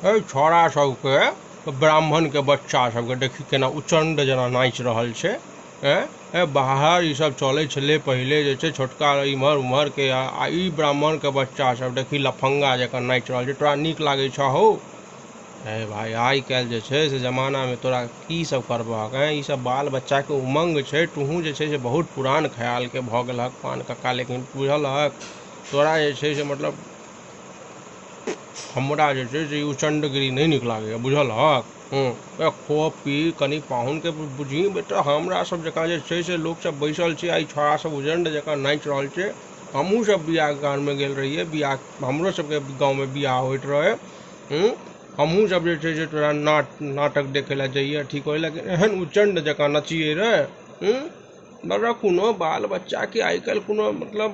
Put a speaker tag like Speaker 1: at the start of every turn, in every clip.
Speaker 1: छोड़ा सबके ब्राह्मण के बच्चा सबके देखी केना उचंड जना नाच रहल छे। बाहर ई सब चले छले पहले जे छे छोटका इमहर उमहर के आ ई ब्राह्मण के बच्चा सब देखी लफंगा जका नाच रहल छे। तोरा नीक लागे छ हो? भाई आई काल जे छे से जमाना में तोरा की सब करबहक? ई सब बाल बच्चा के उमंग छे। तूहू जे छे से बहुत पुरान ख्याल के भ गेलहक पान कक्का, लेकिन बुझलहक तोरा जे छे से मतलब हमरा जे छे से उचंडगिरी नहीं निक लागे, बुझलहक? खो पी कनी पाहुन के बुझी बेटा। हमरा सब जका जे छे से लोग सब बैसल छे, आई छोरा सब उजंड जका नाच रहल छे। हमहू सब बियाह गान में गेल रहिए, बियाह हमरो सबके गांव में बियाह होइत रहे। हमहू सब जे छे से तोरा नाटक देखे ला जाइए, ठीक हो, लेकिन एहन उचंड जका नचिए रे। बड़ा कोनो बाल बच्चा के आई कल कोनो मतलब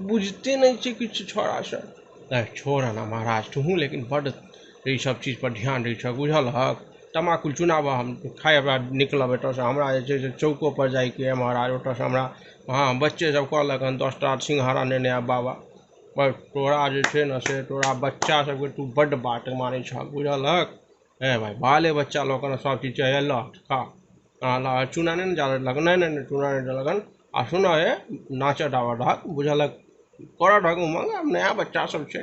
Speaker 1: बुझते नहीं छे किछ छोरा सब। छोड़ ना महाराज तू, लेकिन बड़ ये सब चीज़ पर ध्यान दै छ, बुझलहक? तमाकुल चुनाव हम खाए निकलब एतऽ से, हमरा जे छै से चौको पर जाइके है महाराज। ओतऽ से हमरा हाँ बच्चे सब कहलक हन 10टा सिंघाड़ा नेने आ बाबा। पर तोरा जे छै न से तोरा बच्चा सबके तू बड्ड बाट मारै छ, बुझलहक? भाई बाले बच्चा लोग न सब चीज चाहिए। ला खा ला, चूना नहीं जा लग, नहीं चूना नहीं लगन। आ सुना है नाचत आवा ढक, बुझलक? कर ढक उमंग, नया बच्चा सब छे।